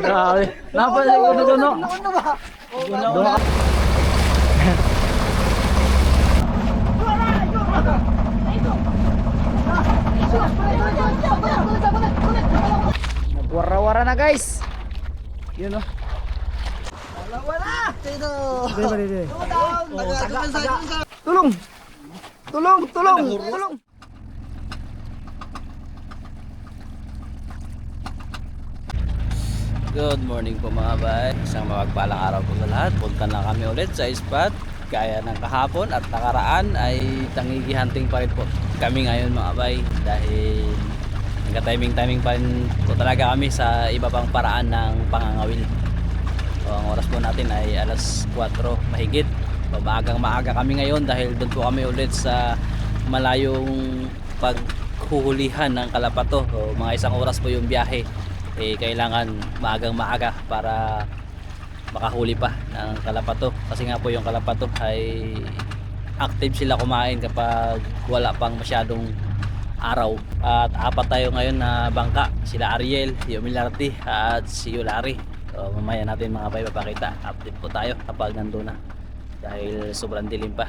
Grabe. Napansin ko na doon. Doon ka. Nagwara-wara na guys. Yun oh. Wala! Dito! Tulong! Tulong! Tulong! Tulong! Good morning po mga bay. Isang mapagpalang araw po sa lahat. Punta na kami ulit sa spot. Gaya ng kahapon at nakaraan ay tangigi-hunting pa rin po kami ngayon mga bay. Dahil nagka-timing pa rin po talaga kami sa iba pang paraan ng pangangawil. So, ang oras po natin ay alas 4 mahigit. So, maaga kami ngayon dahil doon po kami ulit sa malayong paghuhulihan ng kalapato. So, mga isang oras po yung biyahe. Kailangan maaga para makahuli pa ng kalapato. Kasi nga po yung kalapato ay active sila kumain kapag wala pang masyadong araw. At apat tayo ngayon na bangka. Sila Ariel, si Umilarte at si Yulari. So, mamaya natin mga bay papakita. Update po tayo kapag nandun na. Dahil sobrang dilim pa.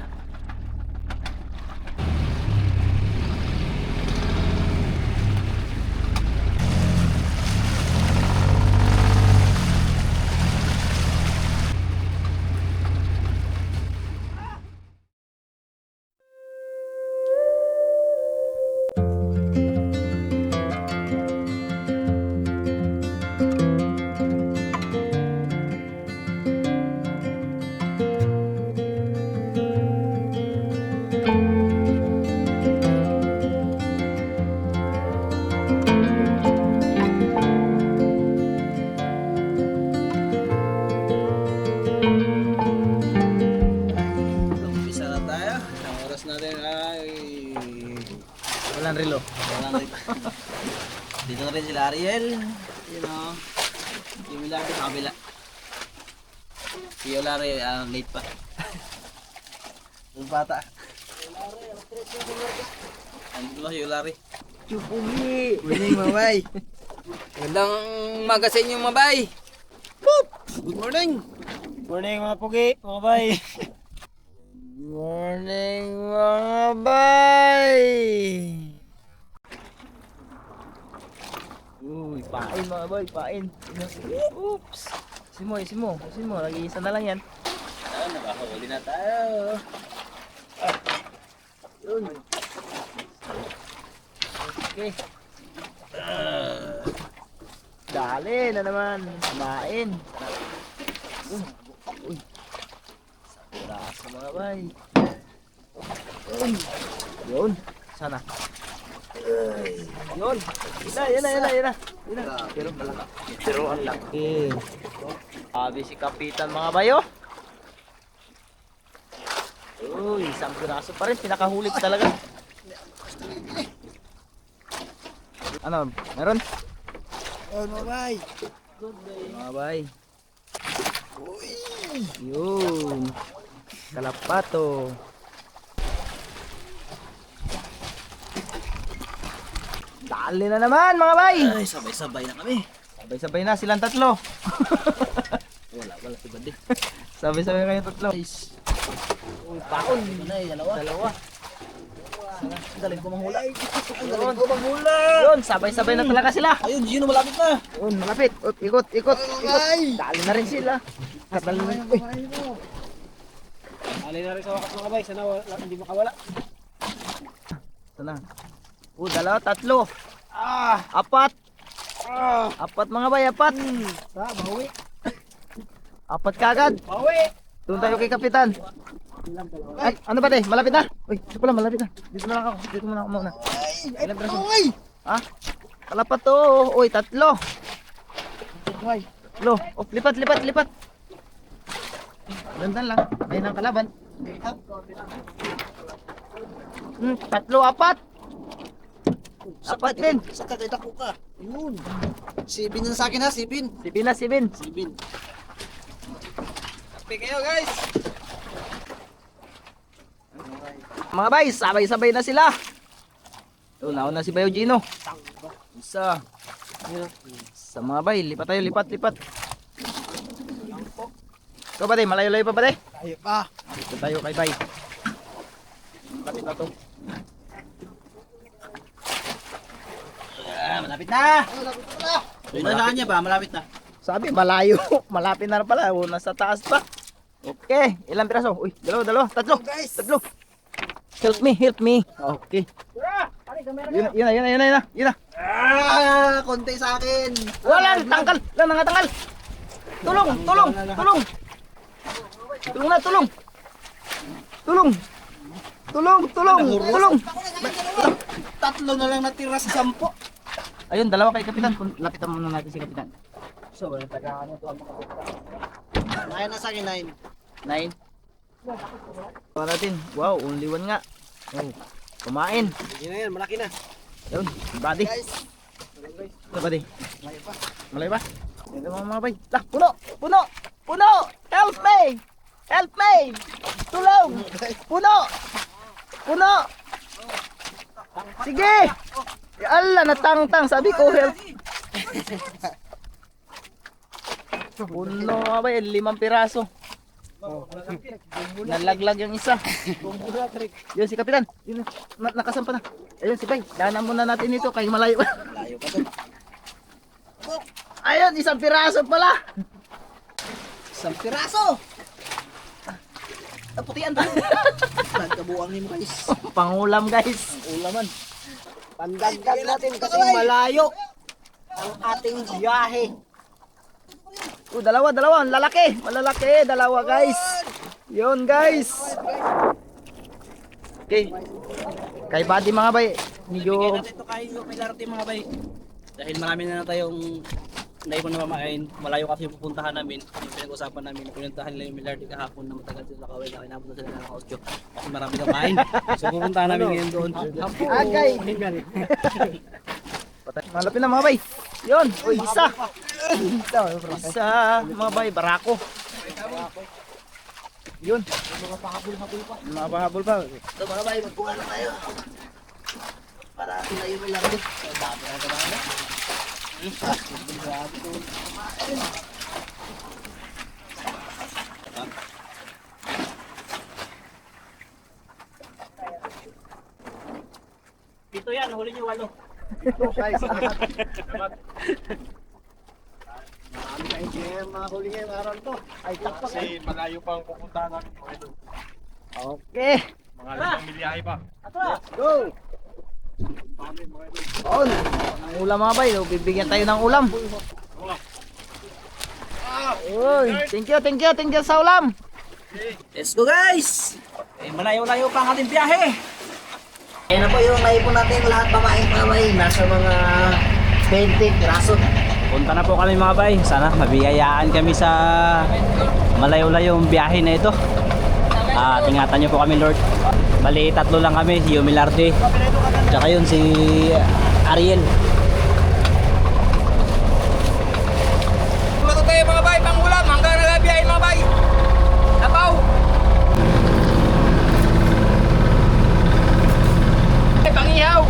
Walang relo. Dito na rin sila Ariel. Yun o. Yung Yulari sa kabila. Si Yulari late pa. Yung bata. Andito ba si Yulari? Chupugi! Morning mabay. Magandang umaga sa inyo mga bay! Good morning. Morning mga pugi, mga bay! Morning mga bay. Uy, pain mga bay, pain. Oops. Simo. Lagi isa na lang yan. Nakahuli na tayo! Yun. Okay. Dali na naman. Kumain. Uy. Sa mga bay. Yun. Sana. Yun. Yan na. Pero ang laki. Sabi si Kapitan mga bayo. Uy, isang piraso pa rin. Pinakahuli pa talaga. Ano? Meron? Oh mga bay! Mga bay. Yun. Kalapato. Dali na naman mga bay. Ay, sabay-sabay na kami! Sabay-sabay na silang tatlo. Wala si Bandi. Sabay-sabay kayo tatlo. Uy, paon. Dalawa. Galing ko manghula. Yun, sabay-sabay na talaga sila. Ayun, Gino malapit na! Yun, malapit. Ikot. Dali na rin sila. Dali na rin. Uy. Alay na rin sa wakas mga bay, sana hindi makawala. Ito na. Dalawa, tatlo. Apat. Apat mga bay, apat. Bawi! Apat kagad. Bawi! Doon tayo kay Kapitan. Ay, ano ba te? Malapit na? Uy, ito pala, malapit na. Dito na lang ako. Dito muna ako muna. Ilang braso? Ha? Kalapat to. Uy, tatlo. Tatlo. Oh, lipat. Dandan lang. Ayun ang kalaban. Tatlo, apat. Apat din. Sa kakita ko ka. Yun. Sipin na sa akin ha, sipin. Sibin. Sipin. Tapos kayo guys. Mga bay, sabay-sabay na sila. Ito, nauna si Bayo Gino. Isa. Sa mga bay, lipat tayo, lipat, lipat. Ikaw ba, malayo-layo pa ba, Tayo pa. Dito tayo kay bay. Lapit na to. Malapit na! Malapit na. Saan niya ba? Malapit na. Sabi, malayo. Malapit na pala. O, nasa taas pa. Okay, ilang piraso? Uy, dalawa, tatlo. Guys. Tatlo. Help me, help me. Okay. Yun na. Konti sa akin. Wala, tangkal. Lang, nangatangkal. Tulong. Tulong na, tulong. Tulong. Tatlo na lang natira sa 10. Ayun, dalawa kay Kapitan. Lapitan muna natin si Kapitan. So, wala tagaan ito. Nine na sa akin, 9. 9. Ito natin. Wow, only one nga. Oh, kumain. Hindi na yan, malaki na. Yun, body. Guys. Ito body. Malayo pa. Malay ba? Ito mga bay. Lah, puno. Help me. Tulong. Puno. Sige. Ya Allah, natangtang. Sabi ko, help. Puno mga bay, 5 piraso. Nalaglag yung isa. Yun si Kapitan. Yun, nakasampa na. Ayun si Bay. Dahanan muna natin ito kay malayo. Malayo pa to. Ayun, 1 piraso pala. 1 piraso. Naputian tayo. Nagkabuang ni mo guys. Pangulam guys. Ulaman. Pandagdag natin kasi malayo ang ating biyahe. Dalawa. Ang lalaki. Malalaki. Dalawa guys. Yun guys. Okay. Kay Buddy mga bay. Medyo Bigyan natin ito kay Milarte mga bay. Dahil marami na tayong naipon na mamain. Malayo kasi yung pupuntahan namin. Yung pinag-usapan namin. Pinuntahan nila yung Milarte kahapon na matagal sila kaway. Kaya napunta sila ng Kausyo. Kasi marami na kain. So pupuntahan namin ngayon doon. agay. Malapit na mga bay. Yun. Uy, isa. Isa mga bay. Barako. Yun. Mga pahabol pa. Ito mga bay, magkuha na tayo. Para sila yung Milarte. Dami na naman. Dito yan, huli niyo 8. Guys, marami tayong GM mga huli ngayong araw to. Ay, Kasi malayo pa ang pupuntahan namin mga idol. Okay. Mga 5 milyahe pa. Go. On. Ang ulam mga bay. Bibigyan tayo ng ulam. Uy, thank you sa ulam. Let's go guys! Malayo-layo pa ang ating biyahe. Ayan na po yung naipon natin lahat pamain mga bay. Nasa mga 20 piraso. Punta na po kami mga bay. Sana mabiyayaan kami sa malayo-layong biyahe na ito. Ingatan niyo po kami Lord. Bali 3 lang kami, si Milarte. Tsaka yun si Ariel. Pulo tayo mga bay, pangulam hanggang nagabiyahe mga bay. Tapaw! Pangihaw!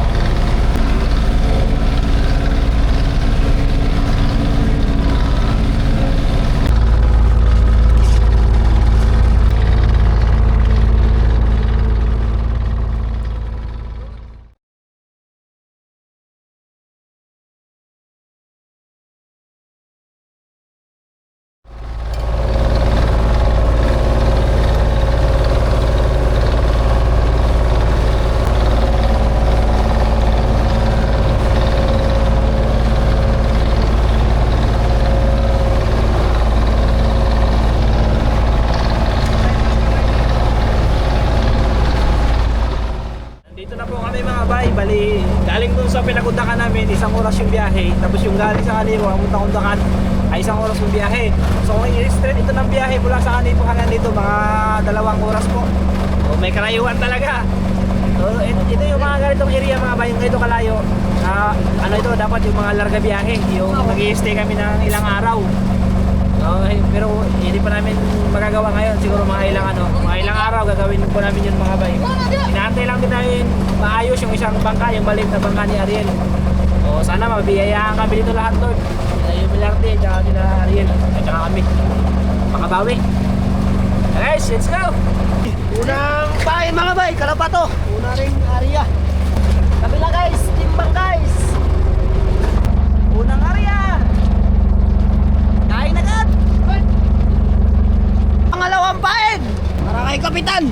Dito na po kami mga bay. Bali, galing dun sa pinagundakan namin, 1 oras yung biyahe. Tapos yung galing sa Kanibo, ang undakan ay 1 oras yung biyahe. So kung i-straight ito ng biyahe mula sa Kanibo hanggang dito, mga 2 oras po. So may karayuan talaga. So ito yung mga ganitong area mga bay, yung ganito kalayo. Ano ito, dapat yung mga larga biyahe. Yung mag-i-stay kami ng ilang araw. Pero hindi pa namin magagawa ngayon. Siguro mga ilang araw gagawin po namin yun mga bay. Inaantay lang din namin maayos yung isang bangka, yung maliit na bangka ni Ariel. O sana mabiyayaan kami dito lahat Lord. Pilarte, tsaka nila Ariel, at saka kami. Makabawi. Guys, let's go! Unang bahay mga bay, Kalapato. Una ring area. Kabila guys, timbang guys. Unang area. Kain agad. Pangalawang pain. Para kay Kapitan.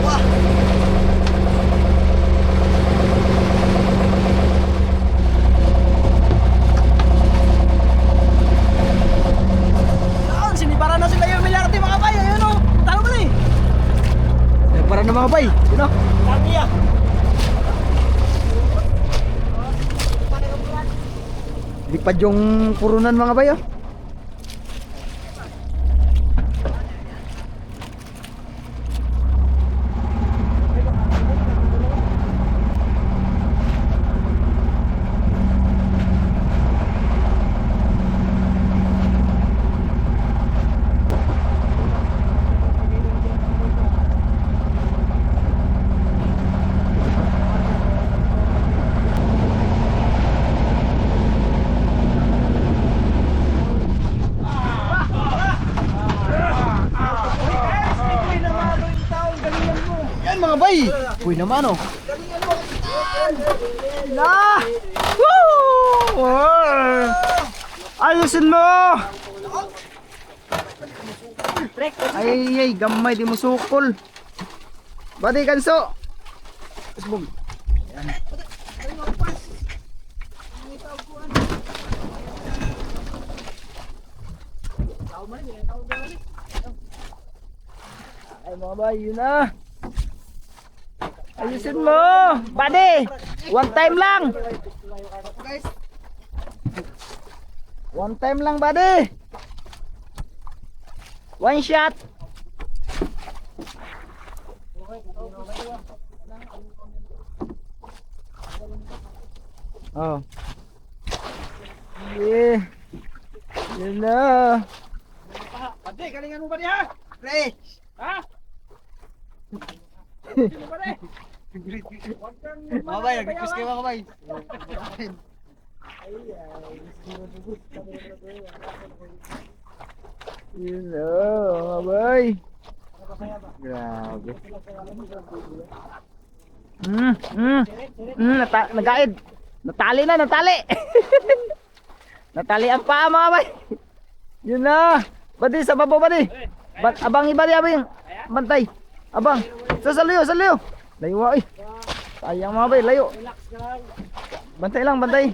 Wah. Doon, sinipara na sila yung Milarte mga bay. Ayun o, talo ba eh? Para na mga bay. Yun o. Lagi ah. Lipad yung purunan mga bay oh. Yan mga bay. Uy naman oh. Na! Woo! Ayusin mo! Ay, gamay di mo sukol. Badi kanso. Usbog. Ay mga bay, yun na. Ayusin mo! Badi! One time lang! One time lang, buddy! One shot! Oh. Yeah. Yun na. Pati, galingan mo ba niya? Pre! Ha? Mga bay, nag-request kayo mga bay. Yun na, mga bay. Grabe. Nagaid. Natali na, natali. Natali ang paa mga bay. Yun na. Badi, sa babo badi. Abang iba di abang. Bantay. Abang. Sa layo, sa layo. Layo ay. Sayang mga bay, layo. Bantay lang, bantay.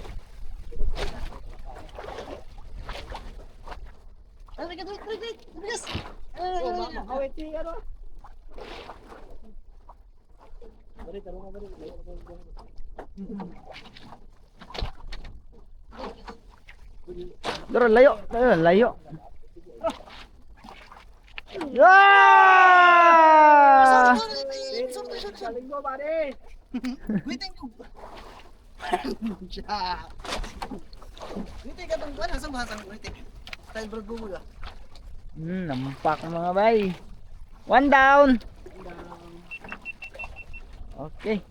Doro, layo. Layo. Ah! Galing mo, pare! Waiting ko. Waiting ka tong kuan sa bahasa waiting. Style bro Google ah. Nampak mga bay. One down. Okay.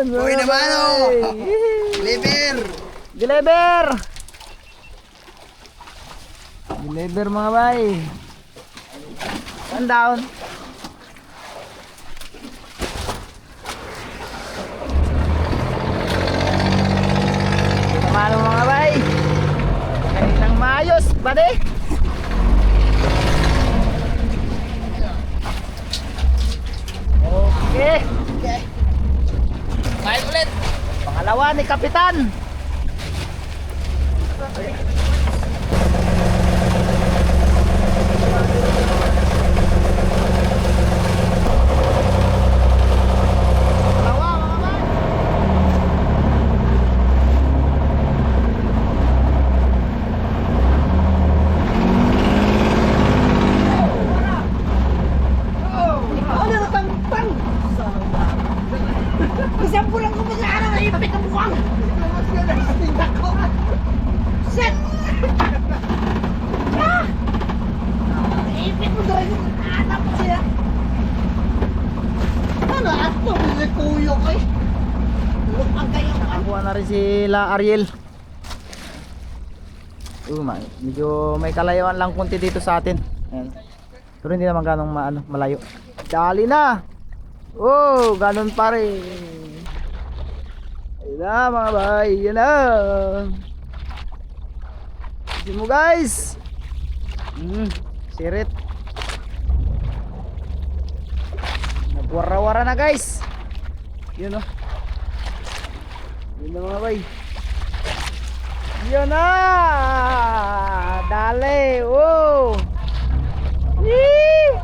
Uy naman oh. Deliver. Deliver. Deliver mga bay. One down. Naman mga bay. Kaninang maayos, buddy. Okay. Bye ulit. Pangalawa ni Kapitan. Pangalawa mga bay. Ano na tang-tang? Isang pulang ko pa sa araw, naipit ang buwang! Set! nila Ariel. Medyo may kalayuan lang konti dito sa atin. Ayan. Pero hindi naman ganong malayo. Dali na. Oh, ganon pa rin. Ayun na mga bay, yun na. Sige mo guys. Sirit. Nagwara-wara na guys. Yun oh. Yun na mga bay. Yun na. Dali. Oh. Yee.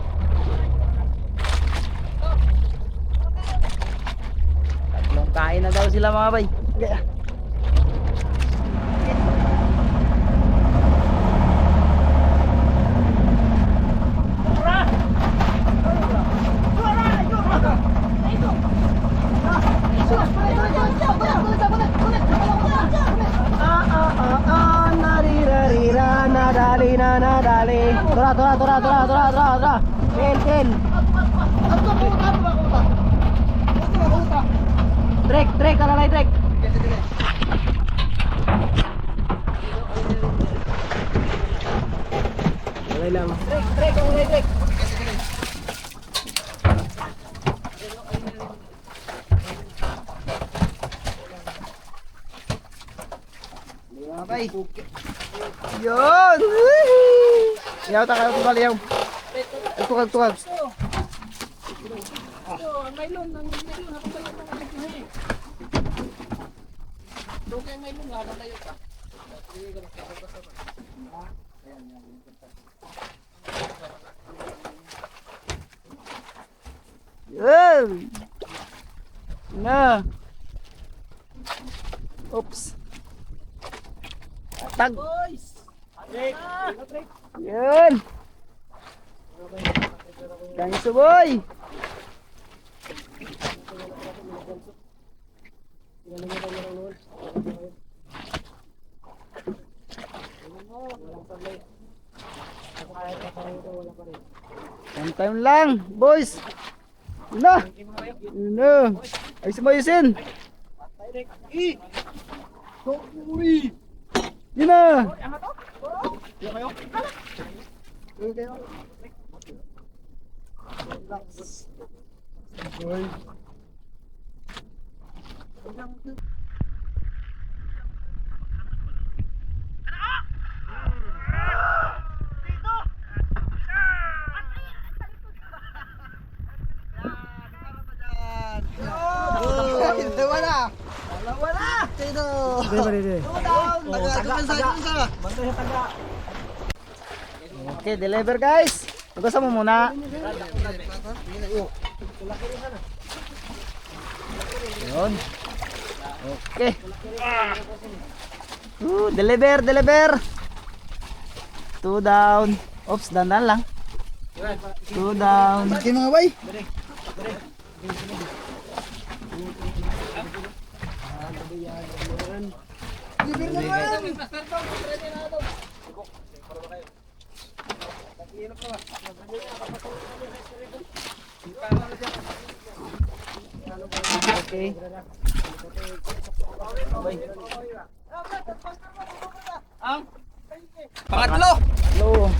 Tatlong kain na daw sila mga bay. Okay. Nadali. Tora. Ken. Trek, alalay trek. Alay lang. Trek. Okay. Yun! Yaw ta kayo tubal yaw. Tukag. Yun! Na! Oops! Tag! Yun! Dami suboy! Time lang, boys! Yun na! Yun na! Ayos mo ayusin! Yun na! Okay, deliver guys. Tugasan mo muna. Yun. Okay. Deliver. 2 down. Oops, dandan lang. 2 down. Okay mga bay. Okay. Pangatlo! Hello.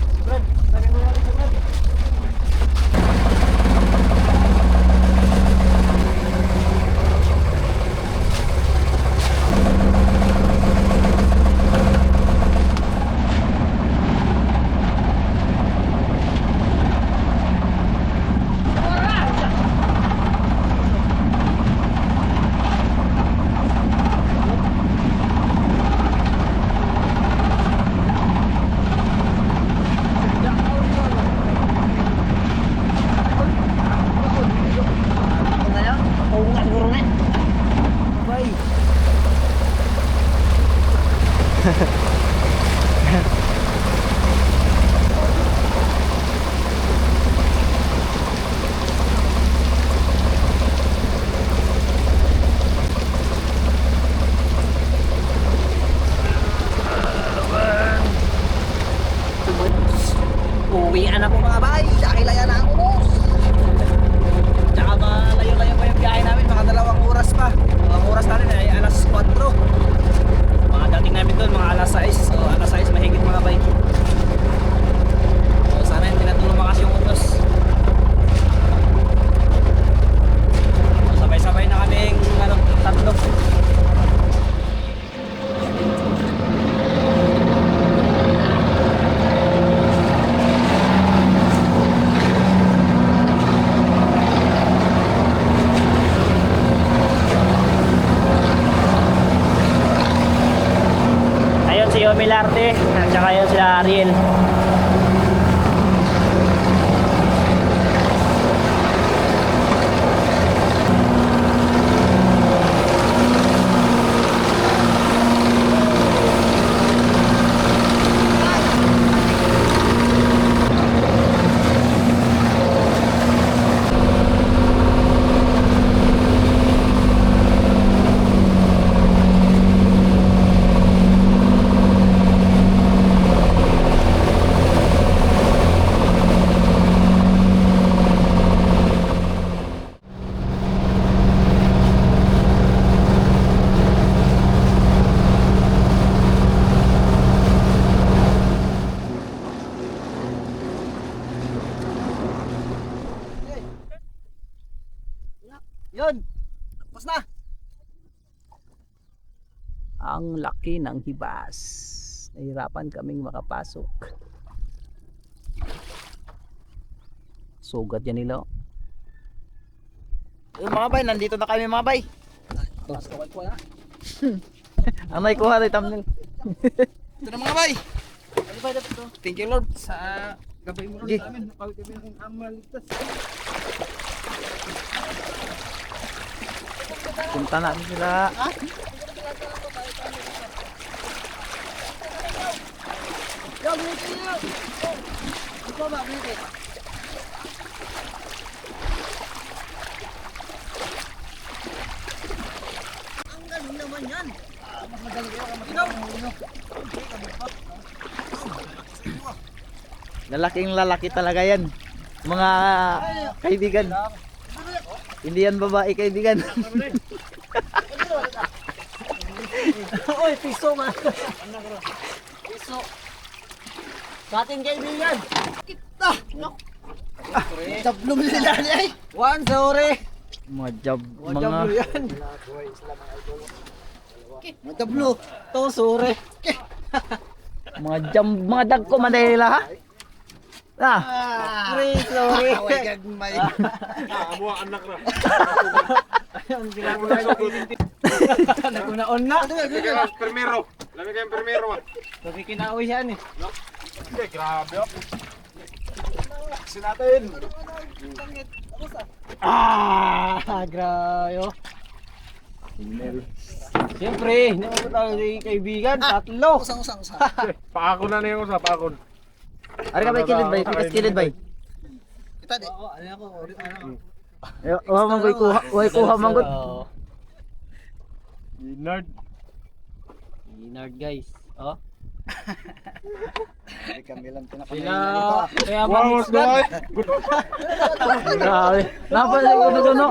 Uwian na po mga bay, dahil ayan na ang unos. Tsaka malayo-layo pa yung biyahe namin, mga 2 oras pa. Ang oras natin ay alas 4. namin doon mga alas 6. So alas 6 mahigit mga bay. So sana hindi natin lumakas yung utos. So, sabay-sabay na kaming tatlo. Ayun si Yomi Larte at saka yun sila Ariel. Yun. Tapos na. Ang laki ng hibas. Nahirapan kaming makapasok. Sugat yan nila. Yung mga bay, nandito na kami mga bay. Ang may kuha rin thumbnail. Ito na mga bay. Thank you Lord sa gabay mo Sige. sa amin. Napawit kami ng amaligtas. Punta natin sila. Lalaking lalaki talaga yan. Mga kaibigan. Hindi yan babae kaibigan. Oy, piso man. Piso. Dating kaibigan. Kita. Tablong nila ay. One, sorry. Mga job, Mga mga yan. Mga tablo. To, sorry. mga jam, mga dagko man dahil nila ha. Ah, Sorry. Away gagmay. Amo ang anak ra. Ang ginagawa ko. Nagunaon na. Kaya primero. Lami kayong primero ah. Sabi kinauwi yan eh. Hindi, grabe oh. Sinatin. Grabe oh. Siyempre, hindi mo tayo kaibigan. Tatlo. Usang. Paako na yung usap, paako. ari ka ba kilid bay? Pikas kilid bay. Kita di. Oo, ano ako. Oh, manggoy kuha, way kuha manggod. Nerd. Nerd guys. Oh. Sila. Kaya Wow, doy. Grabe. Napa sa kuno kuno.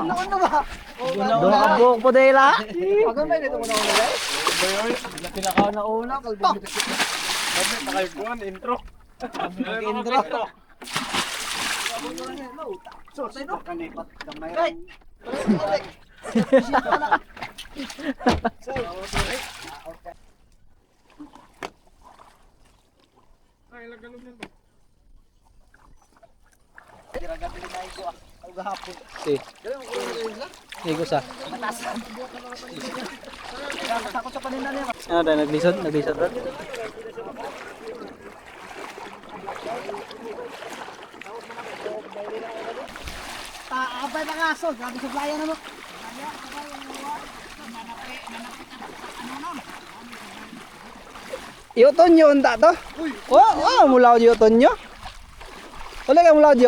Do ka buok po dahil ha. Pagambay nito muna ulit guys. Pinakaw na una. Kami nakayuan intro. Intro. So, sino? Right. Ay, lagalog na to. Si. Igo sa. Ano naglisod? Naglisod ba? Abay na kaso. Grabe sa playa na mo. Iuton nyo unta to. Oh, mulaw di uton nyo. Wala ka mulaw di.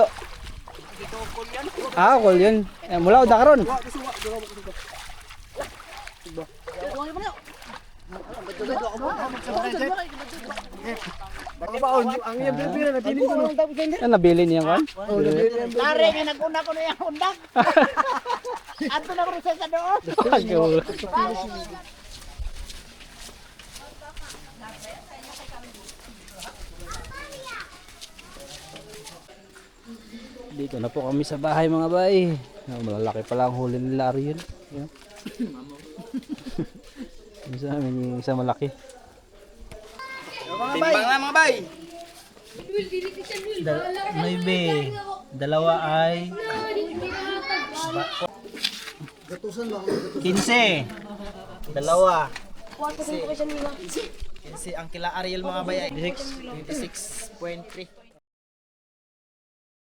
Ah, kol yun. Mulaw da karon. Ang iyong bibira na tinig ko. Ano nabili niya kan? Lare nga naguna ko na yung undak. Ato na ko sa doon. Dito na po kami sa bahay mga bay. Malalaki pala ang huli nila Ariel. Yan. Isa namin yung isa malaki. Timbang na mga bay. May be. Dalawa ay 15. Dalawa. 15 ang kila Ariel mga bay ay 26.3.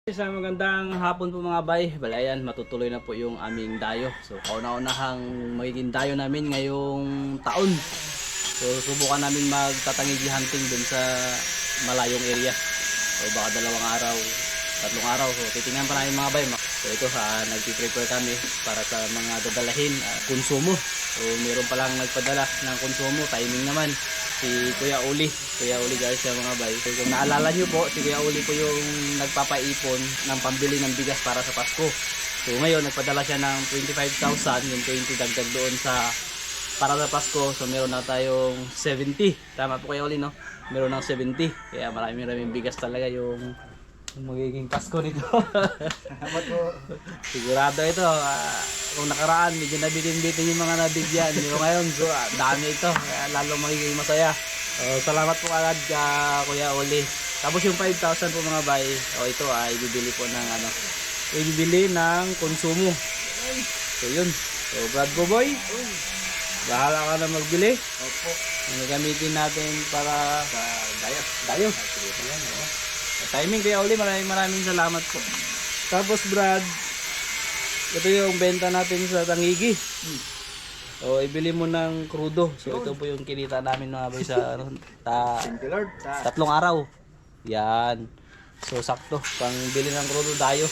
Sa magandang hapon po mga bay. Balayan, matutuloy na po yung aming dayo. So kauna-unahang magiging dayo namin ngayong taon. So subukan namin magtatangigi hunting dun sa malayong area. So baka 2 araw, 3 araw. So titingnan pa namin mga bay. So ito nagpi-prepare kami para sa mga dadalahin konsumo. So meron pa lang nagpadala ng konsumo, timing naman si Kuya Uli. Kuya Uli guys yung mga bay. So kung naalala nyo po, si Kuya Uli po yung nagpapaipon ng pambili ng bigas para sa Pasko. So ngayon nagpadala siya ng 25,000, yung 20 dagdag doon sa para sa Pasko. So meron na tayong 70. Tama po Kuya Uli no? Meron ng 70. Kaya maraming bigas talaga yung magiging Pasko nito. Sigurado ito. Kung nakaraan, medyo nabitin-bitin yung mga nabigyan. Pero ngayon, dami ito. Kaya lalo magiging masaya. Salamat po agad Kuya Oli. Tapos yung 5,000 po mga bay. Ito ay bibili po ng ibibili ng konsumo. So yun. So Brad Boboy, bahala ka na magbili. Opo. Ang gagamitin natin para sa dayo. Timing Kuya Oli, maraming salamat po. Tapos Brad, ito yung benta natin sa Tangigi. So ibili mo ng krudo. So ito po yung kinita namin mga boy sa 3 araw. Yan. So sakto, pang bili ng krudo dayo.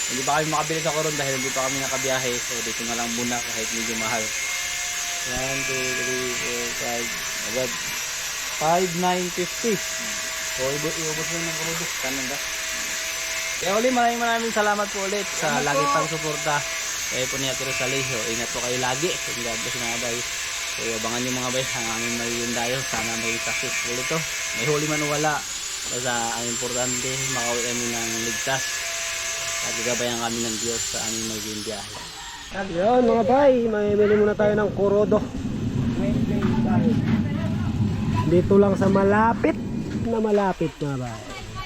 Hindi pa kami makabili sa koron dahil hindi pa kami nakabiyahe. So dito na lang muna kahit medyo mahal. 1, 2, 3, 4, 5. Agad. 5,950. So, iubos lang ng krudo. Kanan ba? Kaya ulit, maraming salamat po ulit sa lagi pang suporta. Kaya po niya Tiro Saliho. Ingat po kayo lagi. God bless mga bay. So, abangan nyo mga bay. Ang aming magiging dayo. Sana may successful ito. May huli man o wala. Basta ang importante, makauwi kami ng ligtas. At gagabayan kami ng Diyos sa aming magiging biyahe. Yan mga bay, may bili muna tayo ng kurodo. Dito lang sa malapit na malapit na ba?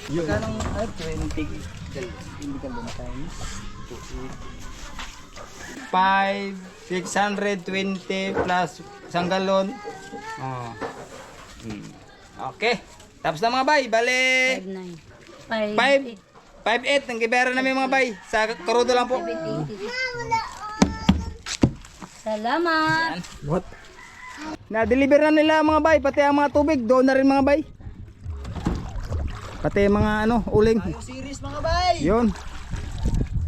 Yung kanong 20 hindi ka lumatayin. 5,620 plus isang galon. Oh. Okay. Tapos na mga bay, bale 5,800 ang gibera namin mga bay. Sa karudo lang po. Salamat. What? Na-deliver na nila mga bay, pati ang mga tubig, doon na rin mga bay. Pati mga uling. Series mga bay. Yun.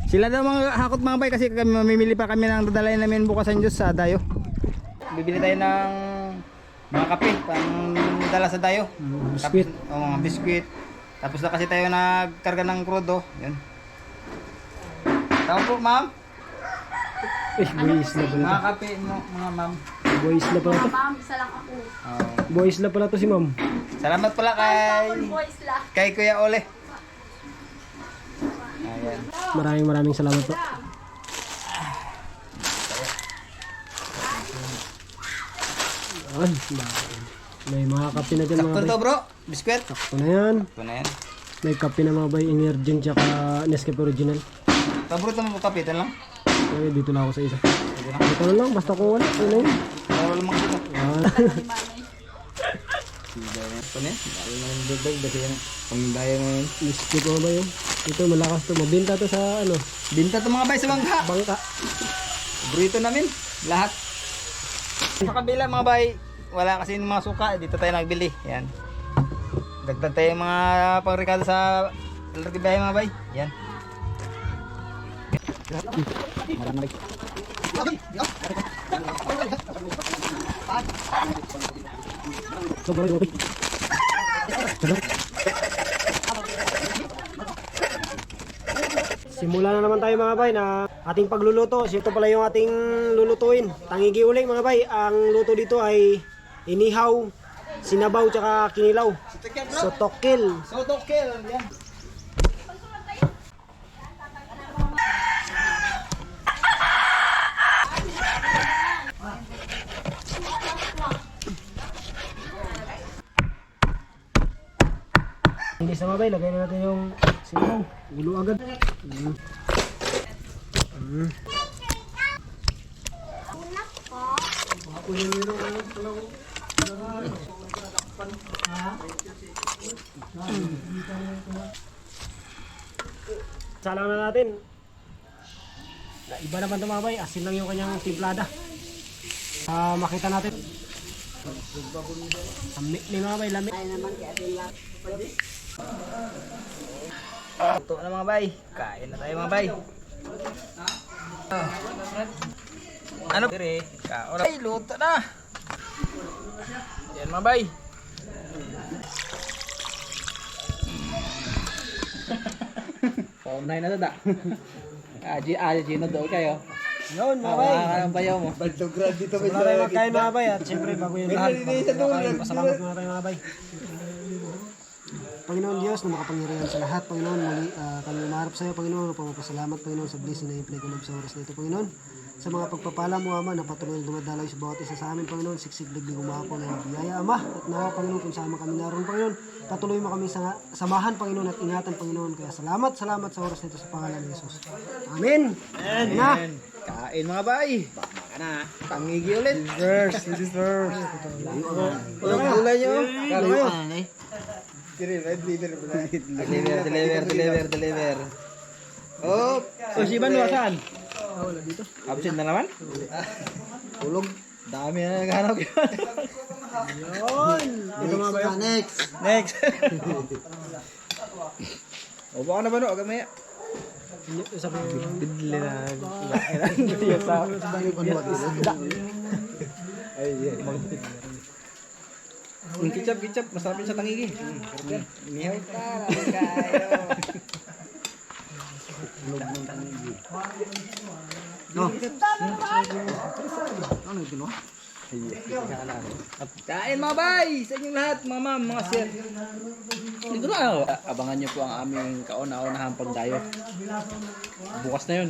Sila daw mga hakot mga bay kasi kami mamimili pa kami ng dadalhin namin bukas ang Diyos sa dayo. Bibili tayo ng mga kape pang dala sa dayo. Biskuit. Mga biskuit. Tapos na kasi tayo nagkarga ng krudo. Yun. Tama po ma'am. Boys na pala Mga to. kape mo mga ma'am. Boys na pala to. Ma'am, isa lang ako. Boys na pala to si ma'am. Salamat pala Boys lang. kay Kuya Ole. Ayan. Maraming salamat po. Ay, may mga kape na dyan Sakto mga bay. to bro. Biskuit. Sakto na yan. Ito na yan. May kape na mga bay. Emergent tsaka Nescafe Original. Tabro ito mo kape. Ito lang. Okay, dito na ako sa isa. Ito na lang. Basta ko wala. Ito na yun. Bawal mga ito. Ah. Ito na yan. Bawal mga dagdag. Dati yan. Pangdaya mo yun. Biscuit mga bay. Ito malakas to. Mabinta to sa Binta ito mga bay sa bangka. bangka. Burrito namin. Lahat. Sa kabila mga bay. Wala kasi yung mga suka. Dito tayo nagbili. Yan. Dagdag tayo yung mga pangrekado sa largibahe mga bay. Yan. Simula na naman tayo mga bay na ating pagluluto. Ito pala yung ating lulutuin. Tangigi uling mga bay. Ang luto dito ay inihaw, sinabaw, tsaka kinilaw. Sotokil. Sotokil. Yan. Hindi sa mabay, lagay na natin yung sinaw. Gulo agad. Salang na natin. Iba naman ito mga bay, asin lang yung kanyang timplada. Makita natin. Lamig ni mga bay, lamig. Ito na mga bay. Kain na tayo mga bay. Ano? Dire, kaon na. Ay, luto na. Yan mga bay. Paunay na tada. Gino doon kayo. Yun mga bay. Ang bayaw mo. Wala tayo magkain mga bay at siyempre bago yung lahat, pasalamat muna tayo mga bay. Panginoon Diyos na makapangyarihan sa lahat, Panginoon, muli kami umarap sa iyo, Panginoon, pagpapasalamat, Panginoon, sa blessing na i-play ko sa oras na ito, Panginoon. Sa mga pagpapala mo, Ama, na patuloy na dumadaloy sa bawat isa sa amin, Panginoon, siksik liglig umahapon na biyaya, Ama, at nawa, Panginoon, kung saan kami naroon, Panginoon, patuloy mo kami samahan, Panginoon, at ingatan, Panginoon. Kaya salamat sa oras na ito sa pangalan ni Jesus. Amen! Amen! Kain mga bay. Baka na. Pangigi ulit. This is verse. Walang gulay nyo. Kayo. Deliver. Oh, si Ivan saan? Wala dito. Absent na naman? Tulog. Dami na naghanap yun. Yun! Dito mga bayo. Next. O baka na ba no? Agad maya. Sabi yung bidli na. Kicap. Masarap yun sa tangigi. Inihaw pa. Kayo. No. Ano yung ginawa? Kain mga bay! Sa inyong lahat, mga ma'am, mga sir. Hindi na. Abangan niyo po ang aming kauna-unahang pagdayo. Bukas na yun.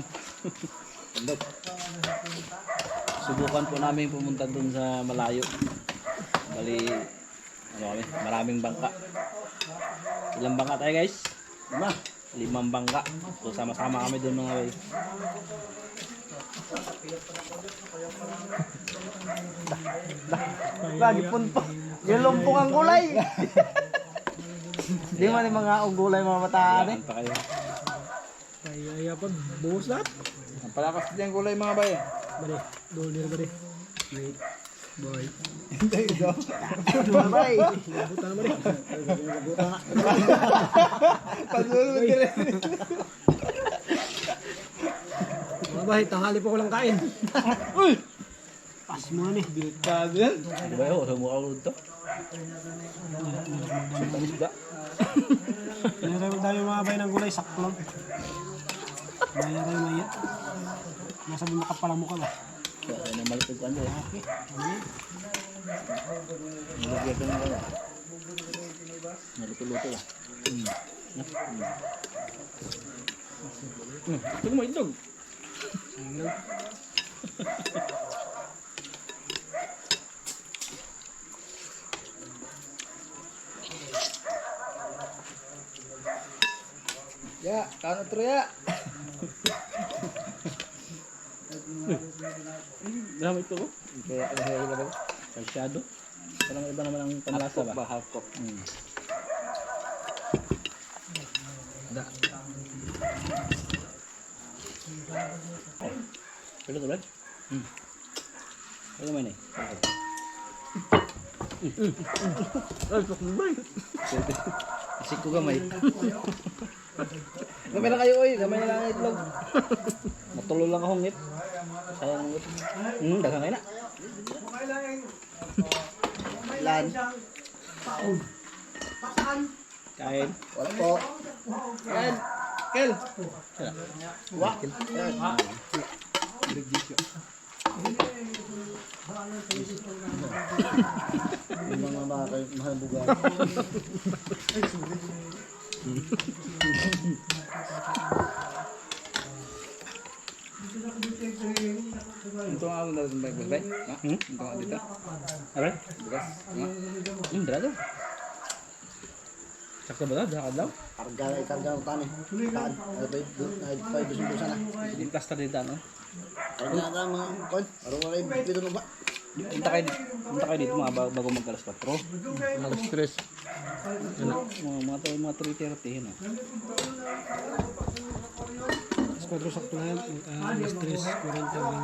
Subukan po namin pumunta dun sa malayo. Bali, maraming bangka. Ilang bangka tayo guys? 5 bangka. So sama-sama kami dun mga bay. Lagi pun pa. Yung lumpong ang gulay. Di man yung mga gulay mga mataan eh. Pa kayo. Kaya pag buhos lahat. Ang palakas din ang gulay mga bay. Bari, dollar bari. Wait. Boy. Mga bay. Buta na bari. Pagulog din. Mga bay, tanghali po ko lang kain. Uy! Pas mo na eh. Bilkagan. Di ba yun? Sumukha ko dito. Kaya tayo magdami mga bay ng gulay, sakto lang. Maya tayo maya. Masabi makapala mo ka ba? Kaya tayo na malipag ko ano eh. Nalagyan ko na kaya. Naluto-luto ah. Ito mo itlog. Ya, kanan terus ya. Dami ito ko. Kaya ano yung labas? Kalsyado. Parang iba naman ang panlasa ba? Half cup. Da. Pwede ito, Brad? Pwede naman eh. Ay, pakubay. Isik ko gamay. Gamay na kayo, oy. Gamay na lang ang itlog. Matulo lang akong ngit. Sayang ngit. Dagang kayo na. Lan. Kain. Wala po. Kel. Kel. Wah. Mga bata, mahal bugan. Ito nga ako natin ba? Ito nga dito. Alright? Bukas. Dala to. Sakto ba daw? Karga ang tani. Taan. Ay dusun-dusan na. Hindi plasta dito, no? Karga ka mga kon. Araw wala yung pito na ba? Punta kayo dito mga bago magkalas 4. Alas 3. Ano? Mga 3:30 yun. Squadron sakto na yan. Alas 3:40 parang ganun.